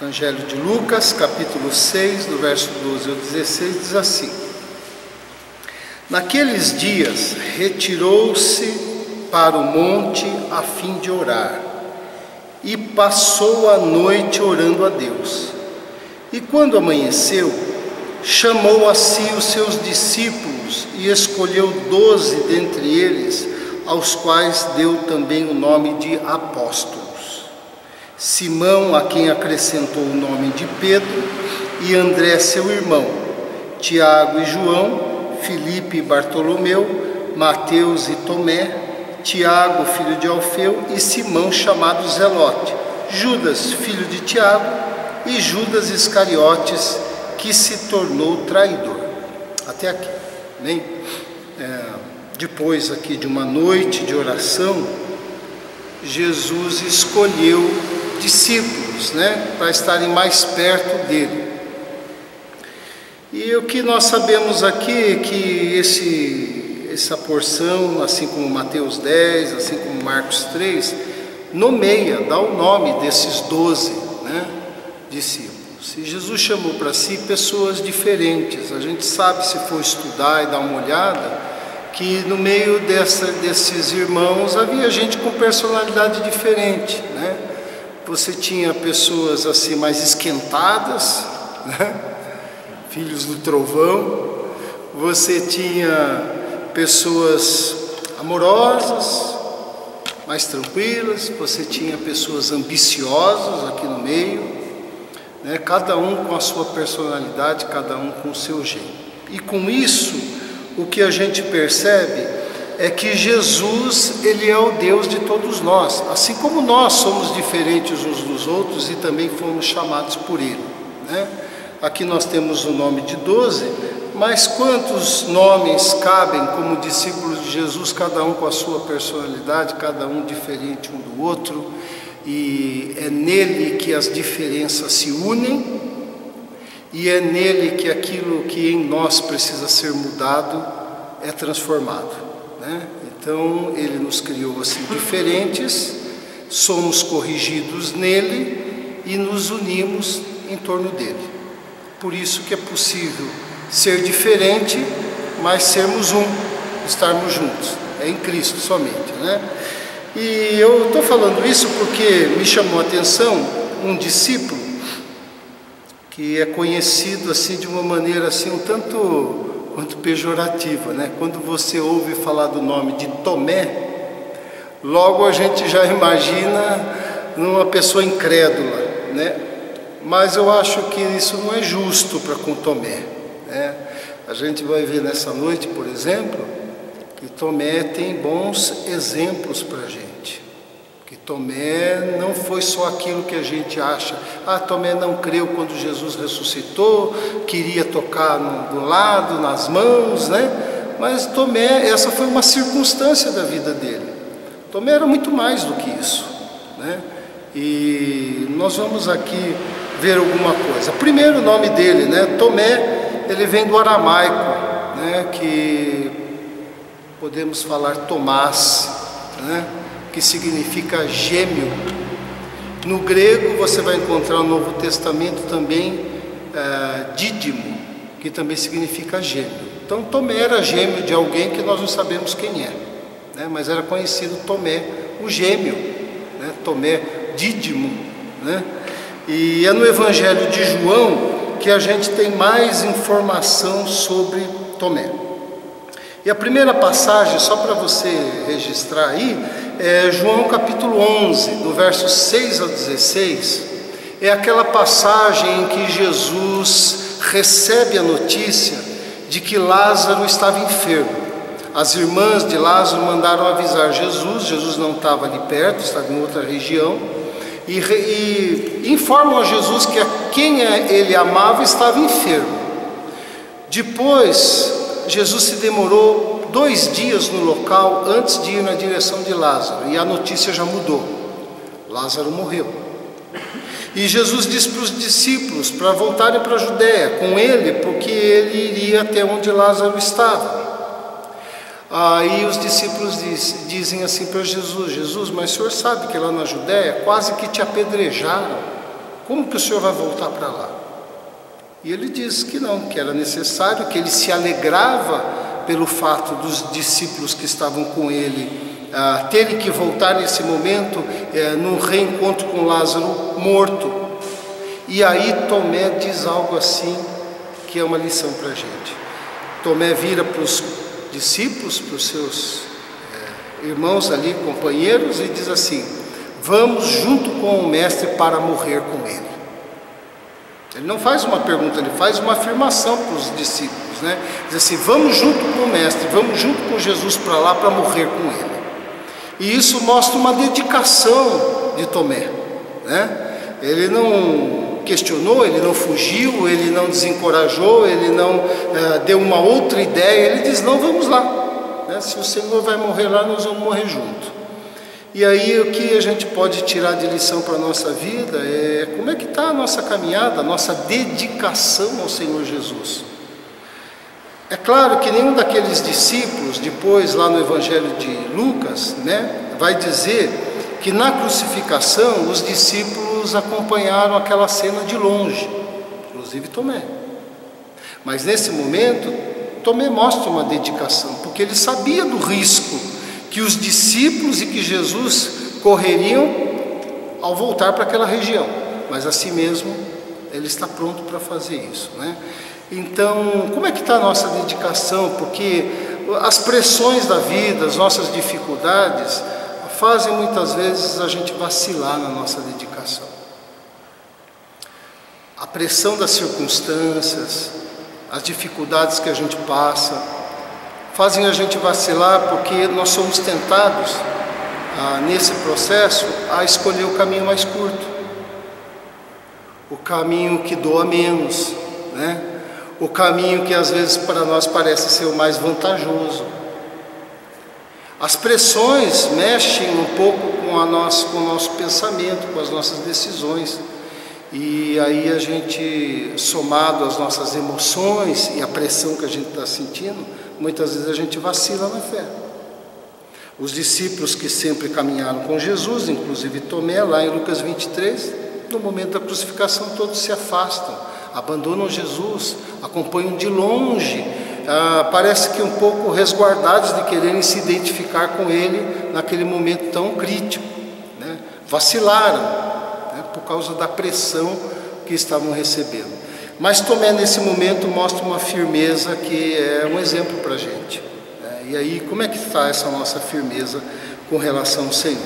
Evangelho de Lucas, capítulo 6, do verso 12 ao 16, diz assim: Naqueles dias retirou-se para o monte a fim de orar, e passou a noite orando a Deus. E quando amanheceu, chamou a si os seus discípulos e escolheu 12 dentre eles, aos quais deu também o nome de apóstolos. Simão, a quem acrescentou o nome de Pedro, e André seu irmão, Tiago e João, Filipe e Bartolomeu, Mateus e Tomé, Tiago, filho de Alfeu, e Simão, chamado Zelote, Judas, filho de Tiago, e Judas Iscariotes, que se tornou traidor. Até aqui, né? Depois aqui de uma noite de oração, Jesus escolheu discípulos, né, para estarem mais perto dele. E o que nós sabemos aqui é que essa porção, assim como Mateus 10, assim como Marcos 3, nomeia, dá o nome desses 12, né, discípulos. E Jesus chamou para si pessoas diferentes. A gente sabe, se for estudar e dar uma olhada, que no meio desses irmãos havia gente com personalidade diferente, né? Você tinha pessoas assim mais esquentadas, né? Filhos do trovão. Você tinha pessoas amorosas, mais tranquilas. Você tinha pessoas ambiciosas aqui no meio, né? Cada um com a sua personalidade, cada um com o seu jeito. E com isso, o que a gente percebe é que Jesus, Ele é o Deus de todos nós, assim como nós somos diferentes uns dos outros e também fomos chamados por Ele, né? Aqui nós temos o nome de 12, mas quantos nomes cabem como discípulos de Jesus, cada um com a sua personalidade, cada um diferente um do outro, e é nele que as diferenças se unem, e é nele que aquilo que em nós precisa ser mudado é transformado, né? Então ele nos criou assim diferentes, somos corrigidos nele e nos unimos em torno dele. Por isso que é possível ser diferente, mas sermos um, estarmos juntos. É em Cristo somente, né? E eu estou falando isso porque me chamou a atenção um discípulo que é conhecido assim de uma maneira assim um tanto quanto pejorativa, né? Quando você ouve falar do nome de Tomé, logo a gente já imagina numa pessoa incrédula, né? Mas eu acho que isso não é justo para com Tomé, né? A gente vai ver nessa noite, por exemplo, que Tomé tem bons exemplos para a gente. Que Tomé não foi só aquilo que a gente acha. Tomé não creu quando Jesus ressuscitou, queria tocar do lado, nas mãos, né? Mas Tomé, essa foi uma circunstância da vida dele. Tomé era muito mais do que isso, né? E nós vamos aqui ver alguma coisa. Primeiro, o nome dele, né? Tomé, ele vem do aramaico, né? Que podemos falar Tomás, né? Que significa gêmeo. No grego você vai encontrar no Novo Testamento também dídimo, que também significa gêmeo. Então Tomé era gêmeo de alguém que nós não sabemos quem é, né? Mas era conhecido Tomé, o gêmeo, né? Tomé dídimo, né? E é no Evangelho de João que a gente tem mais informação sobre Tomé. E a primeira passagem, só para você registrar aí, é João capítulo 11, do verso 6 ao 16, é aquela passagem em que Jesus recebe a notícia de que Lázaro estava enfermo. As irmãs de Lázaro mandaram avisar Jesus, Jesus não estava ali perto, estava em outra região, e informam a Jesus que quem ele amava estava enfermo. Depois, Jesus se demorou 2 dias no local antes de ir na direção de Lázaro, e a notícia já mudou. Lázaro morreu. E Jesus disse para os discípulos para voltarem para a Judéia com ele, porque ele iria até onde Lázaro estava. Aí os discípulos dizem assim para Jesus: Jesus, mas o senhor sabe que lá na Judéia quase que te apedrejaram Como que o senhor vai voltar para lá? E ele disse que não, que era necessário, que ele se alegrava pelo fato dos discípulos que estavam com ele terem que voltar nesse momento num reencontro com Lázaro morto. E aí Tomé diz algo assim, que é uma lição para a gente. Tomé vira para os discípulos, para os seus irmãos ali, companheiros, e diz assim: vamos junto com o mestre para morrer com ele. Ele não faz uma pergunta, ele faz uma afirmação para os discípulos, né? Diz assim: vamos junto com o mestre, vamos junto com Jesus para lá para morrer com ele. E isso mostra uma dedicação de Tomé, né? Ele não questionou, ele não fugiu, ele não desencorajou, ele não deu uma outra ideia. Ele diz: não, vamos lá, né? Se o Senhor vai morrer lá, nós vamos morrer junto. E aí o que a gente pode tirar de lição para a nossa vida é como é que está a nossa caminhada, a nossa dedicação ao Senhor Jesus. É claro que nenhum daqueles discípulos, depois lá no Evangelho de Lucas, né, vai dizer que na crucificação os discípulos acompanharam aquela cena de longe, inclusive Tomé. Mas nesse momento, Tomé mostra uma dedicação, porque ele sabia do risco que os discípulos e que Jesus correriam ao voltar para aquela região, mas assim mesmo ele está pronto para fazer isso, né? Então, como é que está a nossa dedicação? Porque as pressões da vida, as nossas dificuldades, fazem muitas vezes a gente vacilar na nossa dedicação. A pressão das circunstâncias, as dificuldades que a gente passa, fazem a gente vacilar, porque nós somos tentados, nesse processo, a escolher o caminho mais curto, o caminho que doa menos, né? O caminho que às vezes para nós parece ser o mais vantajoso. As pressões mexem um pouco com o nosso pensamento, com as nossas decisões. E aí a gente, somado às nossas emoções e a pressão que a gente está sentindo, muitas vezes a gente vacila na fé. Os discípulos que sempre caminharam com Jesus, inclusive Tomé, lá em Lucas 23, no momento da crucificação todos se afastam, abandonam Jesus, acompanham de longe, parece que um pouco resguardados de quererem se identificar com ele naquele momento tão crítico, né? Vacilaram, né? Por causa da pressão que estavam recebendo. Mas Tomé nesse momento mostra uma firmeza que é um exemplo para a gente, né? E aí como é que está essa nossa firmeza com relação ao Senhor?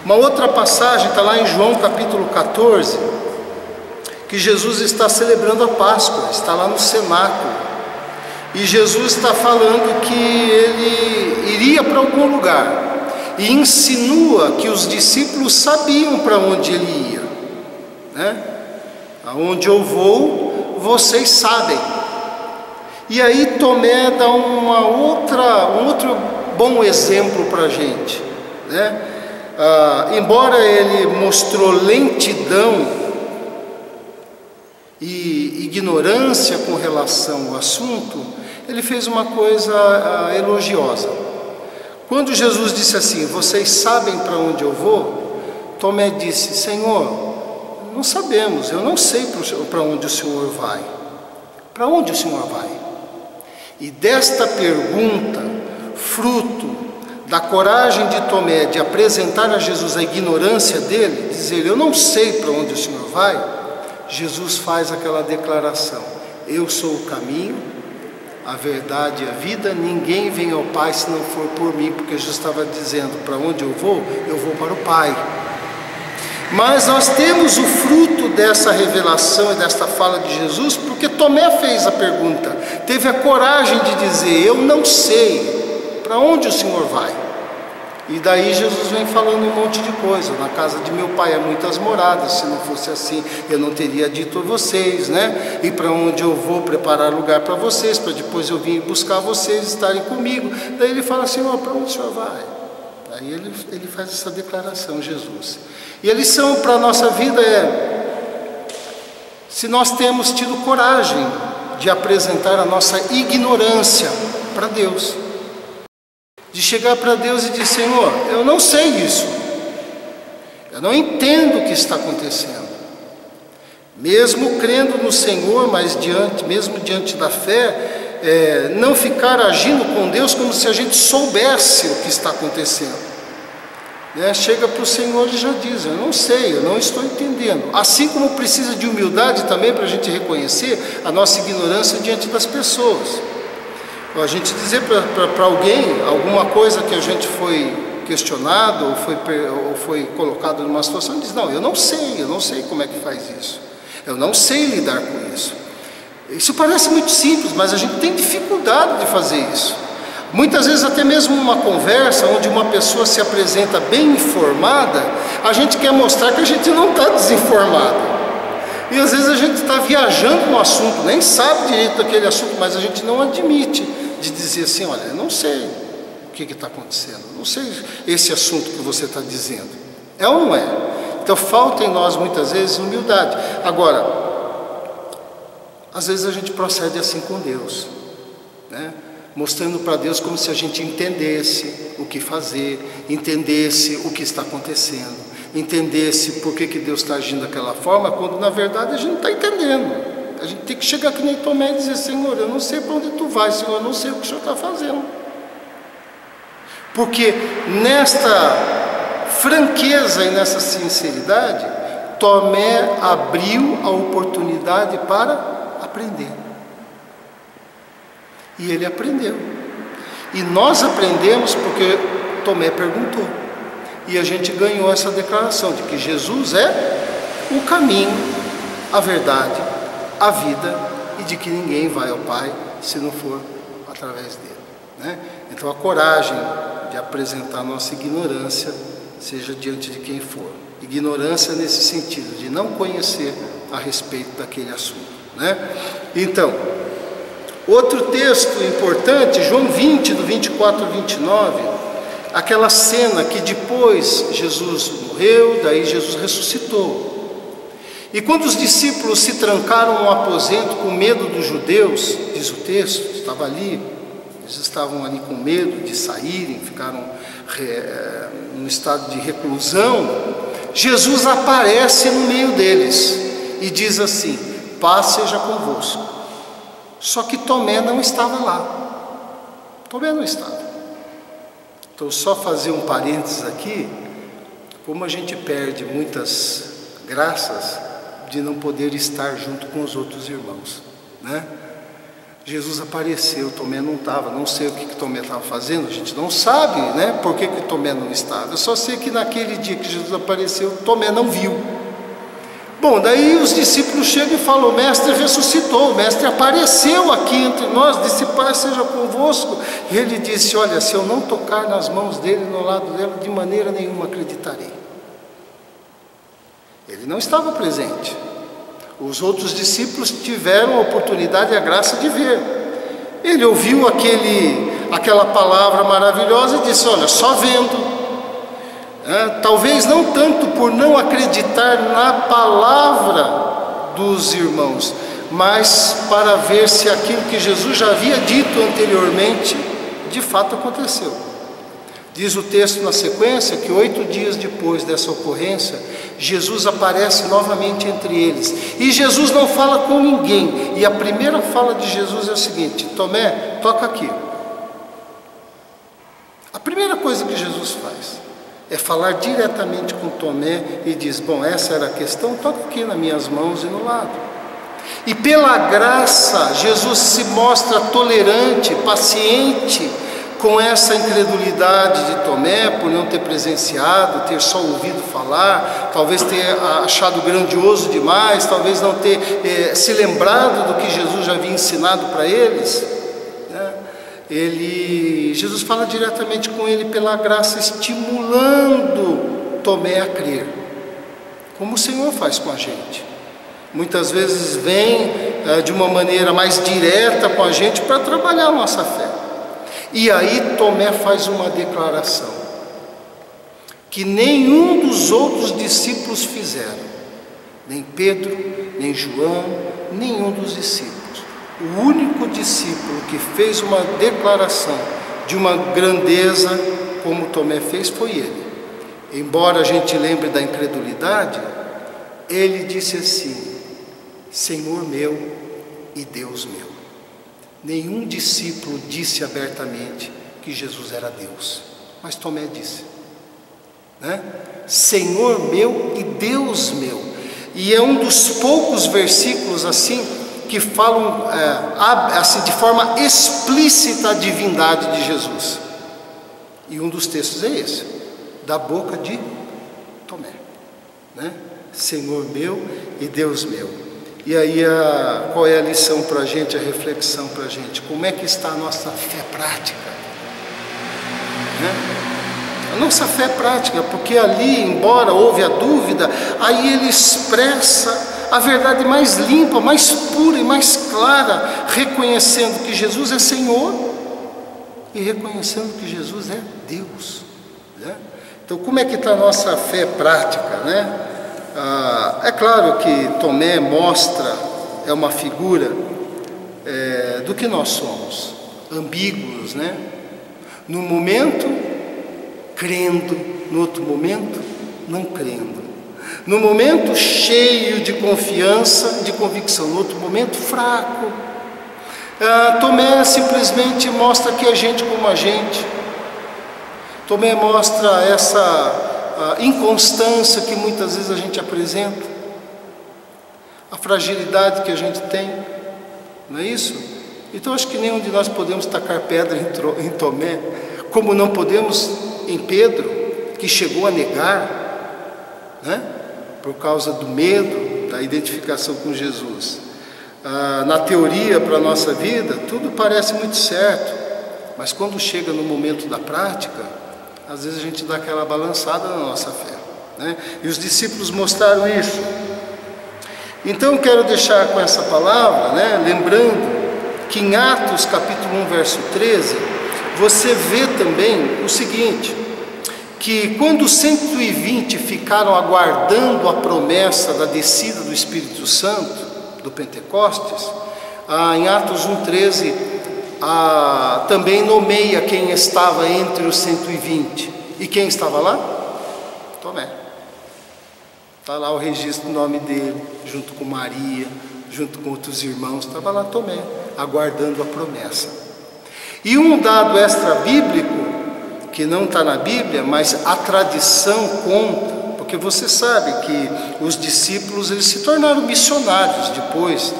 Uma outra passagem está lá em João capítulo 14, que Jesus está celebrando a Páscoa, está lá no cenáculo, e Jesus está falando que ele iria para algum lugar, e insinua que os discípulos sabiam para onde ele ia, né? Aonde eu vou, vocês sabem. E aí Tomé dá um outro bom exemplo para a gente, né? Embora ele mostrou lentidão e ignorância com relação ao assunto, ele fez uma coisa elogiosa. Quando Jesus disse assim: vocês sabem para onde eu vou? Tomé disse: Senhor, não sabemos, eu não sei para onde o Senhor vai. Para onde o Senhor vai? E desta pergunta, fruto da coragem de Tomé de apresentar a Jesus a ignorância dele, dizer: eu não sei para onde o Senhor vai, Jesus faz aquela declaração: eu sou o caminho, a verdade e a vida, ninguém vem ao Pai se não for por mim, porque Jesus estava dizendo: para onde eu vou para o Pai. Mas nós temos o fruto dessa revelação e desta fala de Jesus, porque Tomé fez a pergunta, teve a coragem de dizer: eu não sei para onde o Senhor vai. E daí Jesus vem falando um monte de coisa: na casa de meu pai há muitas moradas, se não fosse assim eu não teria dito a vocês, né? E para onde eu vou preparar lugar para vocês, para depois eu vir buscar vocês, estarem comigo. Daí ele fala: Senhor, para onde o Senhor vai? Aí ele faz essa declaração, Jesus. E a lição para a nossa vida é: se nós temos tido coragem de apresentar a nossa ignorância para Deus, de chegar para Deus e dizer: Senhor, eu não sei isso, eu não entendo o que está acontecendo, Mesmo crendo no Senhor, mas mesmo diante da fé, não ficar agindo com Deus como se a gente soubesse o que está acontecendo. Chega para o Senhor e já diz: eu não sei, eu não estou entendendo. Assim como precisa de humildade também para a gente reconhecer a nossa ignorância diante das pessoas. A gente dizer para alguém alguma coisa que a gente foi questionado ou foi colocado numa situação, diz: não, eu não sei como é que faz isso, eu não sei lidar com isso. Isso parece muito simples, mas a gente tem dificuldade de fazer isso. Muitas vezes até mesmo numa conversa onde uma pessoa se apresenta bem informada, a gente quer mostrar que a gente não está desinformado. E às vezes a gente está viajando no assunto, nem sabe direito daquele assunto, mas a gente não admite de dizer assim: olha, eu não sei o que está acontecendo, eu não sei esse assunto que você está dizendo. É ou não é? Então falta em nós muitas vezes humildade. Agora, às vezes a gente procede assim com Deus, mostrando para Deus como se a gente entendesse o que fazer, entendesse o que está acontecendo, entendesse por que Deus está agindo daquela forma, quando na verdade a gente não está entendendo. A gente tem que chegar aqui nem Tomé e dizer: Senhor, eu não sei para onde tu vais, Senhor, eu não sei o que o Senhor está fazendo. Porque nesta franqueza e nessa sinceridade, Tomé abriu a oportunidade para aprender. E ele aprendeu. E nós aprendemos porque Tomé perguntou. E a gente ganhou essa declaração de que Jesus é o caminho, a verdade, a vida, e de que ninguém vai ao Pai se não for através dele. Então a coragem de apresentar nossa ignorância, seja diante de quem for. Ignorância nesse sentido, de não conhecer a respeito daquele assunto. Então, outro texto importante, João 20, do 24 ao 29, aquela cena que depois Jesus morreu, daí Jesus ressuscitou. E quando os discípulos se trancaram no aposento com medo dos judeus, diz o texto, estava ali, eles estavam ali com medo de saírem, ficaram no estado de reclusão, Jesus aparece no meio deles e diz assim: paz seja convosco. Só que Tomé não estava lá. Tomé não estava. Então, só fazer um parênteses aqui, como a gente perde muitas graças de não poder estar junto com os outros irmãos, Jesus apareceu, Tomé não estava, não sei o que Tomé estava fazendo, a gente não sabe, por que Tomé não estava. Eu só sei que naquele dia que Jesus apareceu, Tomé não viu. Bom, daí os discípulos chegam e falam: o mestre ressuscitou, o mestre apareceu aqui entre nós, disse: paz seja convosco. E ele disse: olha, se eu não tocar nas mãos dele, no lado dela, de maneira nenhuma acreditarei. Ele não estava presente. Os outros discípulos tiveram a oportunidade e a graça de ver. Ele ouviu aquela palavra maravilhosa e disse: olha, só vendo. Talvez não tanto por não acreditar na palavra dos irmãos, mas para ver se aquilo que Jesus já havia dito anteriormente de fato aconteceu. Diz o texto na sequência que 8 dias depois dessa ocorrência, Jesus aparece novamente entre eles. E Jesus não fala com ninguém. E a primeira fala de Jesus é o seguinte: Tomé, toca aqui. A primeira coisa que Jesus faz é falar diretamente com Tomé e diz: bom, essa era a questão, toca aqui nas minhas mãos e no lado. E pela graça, Jesus se mostra tolerante, paciente com essa incredulidade de Tomé, por não ter presenciado, ter só ouvido falar, talvez ter achado grandioso demais, talvez não ter se lembrado do que Jesus já havia ensinado para eles. Jesus fala diretamente com ele pela graça, estimulando Tomé a crer, como o Senhor faz com a gente. Muitas vezes vem de uma maneira mais direta com a gente para trabalhar a nossa fé. E aí Tomé faz uma declaração que nenhum dos outros discípulos fizeram, nem Pedro, nem João, nenhum dos discípulos. O único discípulo que fez uma declaração de uma grandeza como Tomé fez foi ele. Embora a gente lembre da incredulidade, ele disse assim: Senhor meu e Deus meu. Nenhum discípulo disse abertamente que Jesus era Deus, mas Tomé disse, né? Senhor meu e Deus meu. E é um dos poucos versículos assim que falam assim, de forma explícita a divindade de Jesus. E um dos textos é esse, da boca de Tomé, né? Senhor meu e Deus meu. E aí qual é a lição para a gente, a reflexão para a gente? Como é que está a nossa fé prática, né? A nossa fé prática, porque ali, embora houve a dúvida, aí ele expressa a verdade mais limpa, mais pura e mais clara, reconhecendo que Jesus é Senhor e reconhecendo que Jesus é Deus, né? Então, como é que está a nossa fé prática, né? É claro que Tomé mostra, é uma figura do que nós somos, ambíguos, né? No momento, crendo, no outro momento, não crendo. No momento, cheio de confiança, de convicção, no outro momento, fraco. Tomé simplesmente mostra que é gente como a gente. Tomé mostra essa inconstância que muitas vezes a gente apresenta, a fragilidade que a gente tem, não é isso? Então acho que nenhum de nós podemos tacar pedra em Tomé, como não podemos em Pedro, que chegou a negar, né? Por causa do medo, da identificação com Jesus. Na teoria, para a nossa vida, tudo parece muito certo, mas quando chega no momento da prática, às vezes a gente dá aquela balançada na nossa fé, né? E os discípulos mostraram isso. Então eu quero deixar com essa palavra, né, lembrando que em Atos capítulo 1, verso 13, você vê também o seguinte, que quando os 120 ficaram aguardando a promessa da descida do Espírito Santo, do Pentecostes, em Atos 1,13, também nomeia quem estava entre os 120. E quem estava lá? Tomé. Está lá o registro do nome dele, junto com Maria, junto com outros irmãos. Estava lá Tomé, aguardando a promessa. E um dado extra-bíblico, que não está na Bíblia, mas a tradição conta, porque você sabe que os discípulos eles se tornaram missionários depois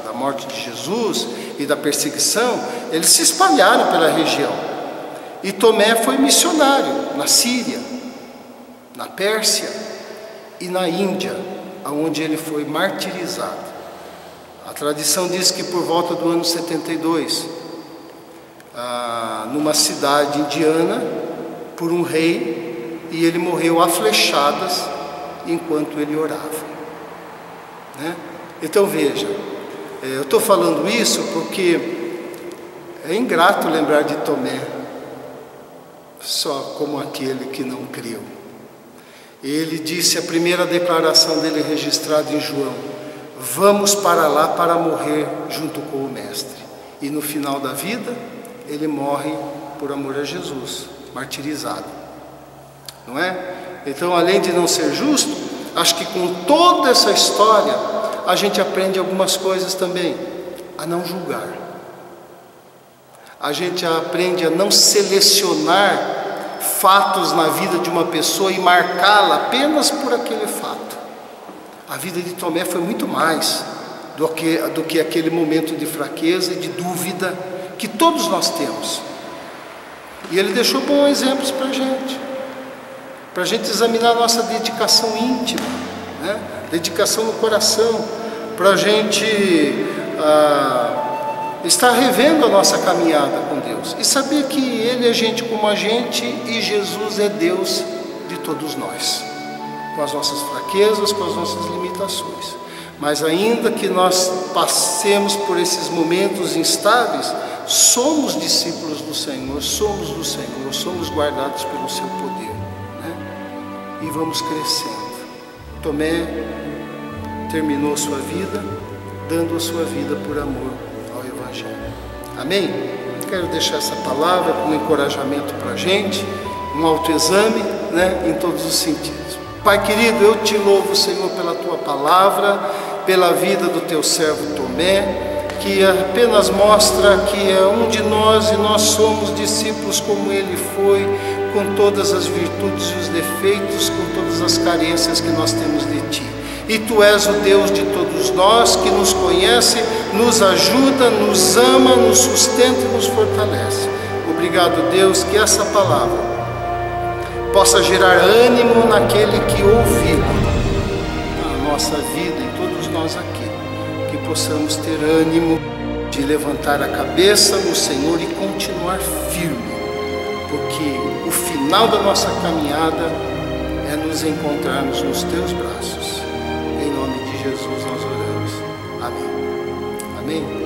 da morte de Jesus e da perseguição, eles se espalharam pela região. E Tomé foi missionário na Síria, na Pérsia e na Índia, onde ele foi martirizado. A tradição diz que por volta do ano 72, numa cidade indiana, por um rei, e ele morreu a flechadas enquanto ele orava, né? Então veja, eu estou falando isso porque é ingrato lembrar de Tomé só como aquele que não creu. Ele disse, a primeira declaração dele registrada em João: vamos para lá para morrer junto com o Mestre. E no final da vida, ele morre por amor a Jesus, martirizado, não é? Então, além de não ser justo, acho que com toda essa história, a gente aprende algumas coisas também, a não julgar. A gente aprende a não selecionar fatos na vida de uma pessoa e marcá-la apenas por aquele fato. A vida de Tomé foi muito mais do que aquele momento de fraqueza e de dúvida que todos nós temos. E ele deixou bons exemplos para a gente examinar a nossa dedicação íntima, né? Dedicação no coração, para a gente estar revendo a nossa caminhada com Deus e saber que Ele é gente como a gente e Jesus é Deus de todos nós, com as nossas fraquezas, com as nossas limitações. Mas ainda que nós passemos por esses momentos instáveis, somos discípulos do Senhor, somos do Senhor, somos guardados pelo seu poder, né? E vamos crescendo. Tomé terminou sua vida, dando a sua vida por amor ao Evangelho. Amém? Quero deixar essa palavra como encorajamento para a gente, um autoexame, né, em todos os sentidos. Pai querido, eu te louvo, Senhor, pela tua palavra, pela vida do teu servo Tomé, que apenas mostra que é um de nós e nós somos discípulos como ele foi, com todas as virtudes e os defeitos, com todas as carências que nós temos de ti. E tu és o Deus de todos nós, que nos conhece, nos ajuda, nos ama, nos sustenta e nos fortalece. Obrigado, Deus, que essa palavra possa gerar ânimo naquele que ouviu na nossa vida e todos nós aqui, que possamos ter ânimo de levantar a cabeça no Senhor e continuar firme, porque o final da nossa caminhada é nos encontrarmos nos teus braços. Em nome de Jesus nós oramos. Amém. Amém.